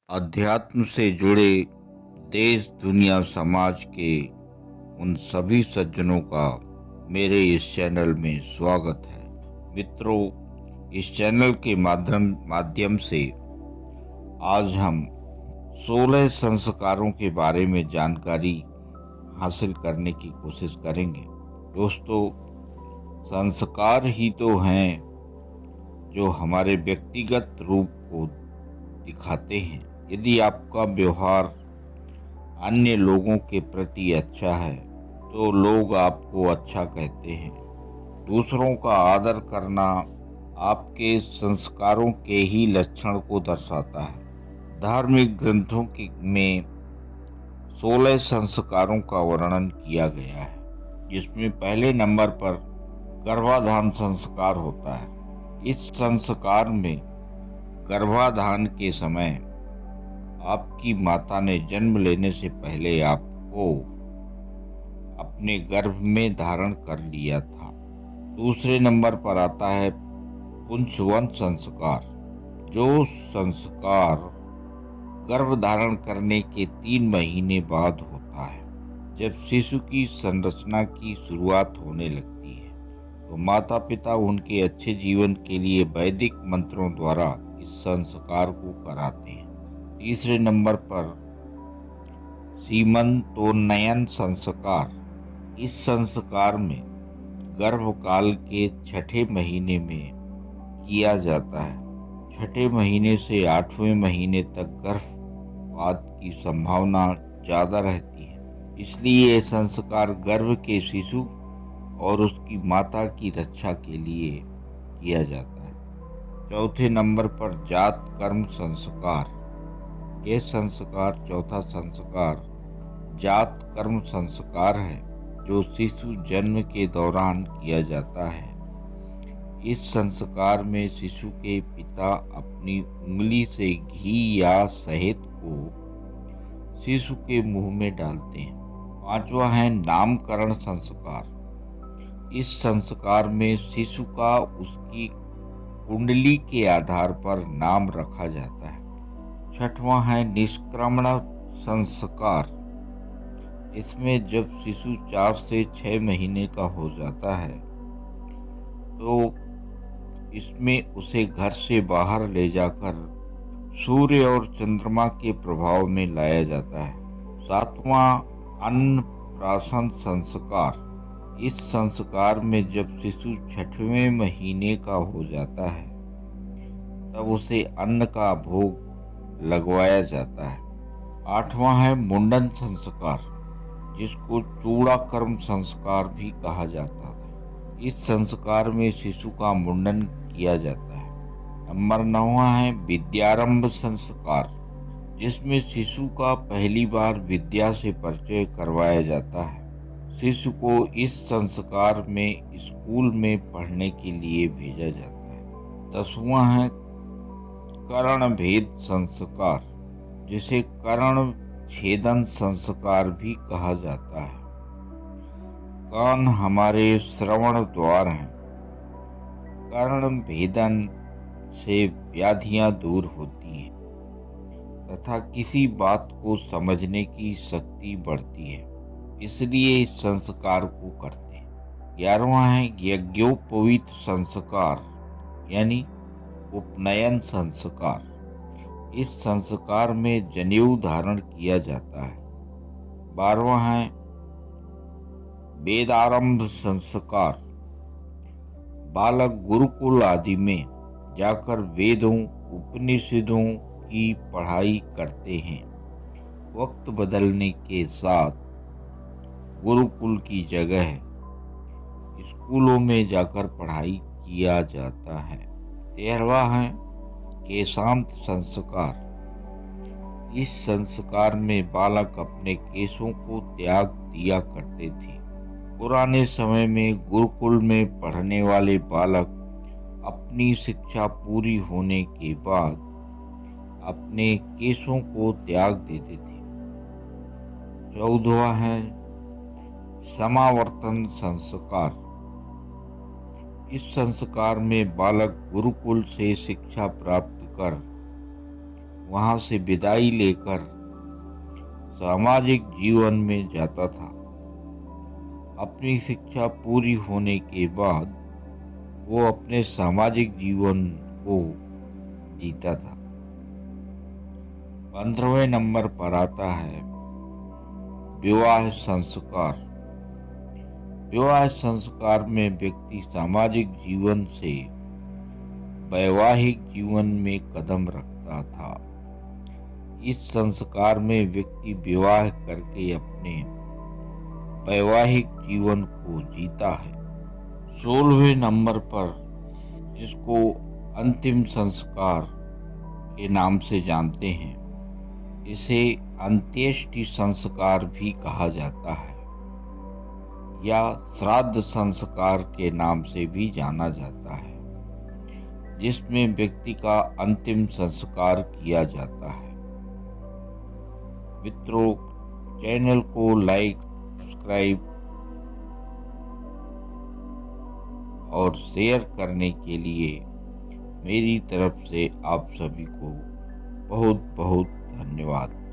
अध्यात्म से जुड़े देश दुनिया समाज के उन सभी सज्जनों का मेरे इस चैनल में स्वागत है। मित्रों, इस चैनल के माध्यम से आज हम 16 संस्कारों के बारे में जानकारी हासिल करने की कोशिश करेंगे। दोस्तों, संस्कार ही तो हैं जो हमारे व्यक्तिगत रूप को दिखाते हैं। यदि आपका व्यवहार अन्य लोगों के प्रति अच्छा है तो लोग आपको अच्छा कहते हैं। दूसरों का आदर करना आपके संस्कारों के ही लक्षण को दर्शाता है। धार्मिक ग्रंथों में 16 संस्कारों का वर्णन किया गया है, जिसमें पहले नंबर पर गर्भाधान संस्कार होता है। इस संस्कार में गर्भाधान के समय आपकी माता ने जन्म लेने से पहले आपको अपने गर्भ में धारण कर लिया था। दूसरे नंबर पर आता है पुंसवन संस्कार। जो संस्कार गर्भ धारण करने के 3 महीने बाद होता है। जब शिशु की संरचना की शुरुआत होने लगती है तो माता पिता उनके अच्छे जीवन के लिए वैदिक मंत्रों द्वारा इस संस्कार को कराते हैं। तीसरे नंबर पर सीमंतोन्नयन संस्कार। इस संस्कार में गर्भकाल के 6ठे महीने में किया जाता है। 6ठे महीने से 8वें महीने तक गर्भपात की संभावना ज़्यादा रहती है, इसलिए ये संस्कार गर्भ के शिशु और उसकी माता की रक्षा के लिए किया जाता है। चौथे नंबर पर जात कर्म संस्कार। यह संस्कार, चौथा संस्कार जात कर्म संस्कार है, जो शिशु जन्म के दौरान किया जाता है। इस संस्कार में शिशु के पिता अपनी उंगली से घी या शहद को शिशु के मुंह में डालते हैं। पांचवा है नामकरण संस्कार। इस संस्कार में शिशु का उसकी कुंडली के आधार पर नाम रखा जाता है। छठवां है निष्क्रमण संस्कार। इसमें जब शिशु 4 से 6 महीने का हो जाता है तो इसमें उसे घर से बाहर ले जाकर सूर्य और चंद्रमा के प्रभाव में लाया जाता है। सातवां अन्नप्राशन संस्कार। इस संस्कार में जब शिशु 6वें महीने का हो जाता है तब उसे अन्न का भोग लगवाया जाता है। आठवां है मुंडन संस्कार, जिसको चूड़ाकर्म संस्कार भी कहा जाता है। इस संस्कार में शिशु का मुंडन किया जाता है। नंबर 9 है विद्यारंभ संस्कार, जिसमें शिशु का पहली बार विद्या से परिचय करवाया जाता है। शिशु को इस संस्कार में स्कूल में पढ़ने के लिए भेजा जाता है। 10वां है कर्ण भेद संस्कार, जिसे कर्ण छेदन संस्कार भी कहा जाता है। कान हमारे श्रवण द्वार हैं। कर्ण भेदन से व्याधियां दूर होती हैं तथा किसी बात को समझने की शक्ति बढ़ती है, इसलिए इस संस्कार को करते हैं। 11वां है यज्ञोपवीत संस्कार यानी उपनयन संस्कार। इस संस्कार में जनेऊ धारण किया जाता है। 12वां है वेदारंभ संस्कार। बालक गुरुकुल आदि में जाकर वेदों उपनिषदों की पढ़ाई करते हैं। वक्त बदलने के साथ गुरुकुल की जगह स्कूलों में जाकर पढ़ाई किया जाता है। 13वां है केशांत संस्कार। इस संस्कार में बालक अपने केशों को त्याग दिया करते थे। पुराने समय में गुरुकुल में पढ़ने वाले बालक अपनी शिक्षा पूरी होने के बाद अपने केशों को त्याग देते थे। 14वां है समावर्तन संस्कार। इस संस्कार में बालक गुरुकुल से शिक्षा प्राप्त कर वहां से विदाई लेकर सामाजिक जीवन में जाता था। अपनी शिक्षा पूरी होने के बाद वो अपने सामाजिक जीवन को जीता था। 15वें नंबर पर आता है विवाह संस्कार। विवाह संस्कार में व्यक्ति सामाजिक जीवन से वैवाहिक जीवन में कदम रखता था। इस संस्कार में व्यक्ति विवाह करके अपने वैवाहिक जीवन को जीता है। 16वें नंबर पर जिसको अंतिम संस्कार के नाम से जानते हैं, इसे अंत्येष्टि संस्कार भी कहा जाता है या श्राद्ध संस्कार के नाम से भी जाना जाता है, जिसमें व्यक्ति का अंतिम संस्कार किया जाता है। मित्रों, चैनल को लाइक, सब्सक्राइब और शेयर करने के लिए मेरी तरफ से आप सभी को बहुत बहुत धन्यवाद।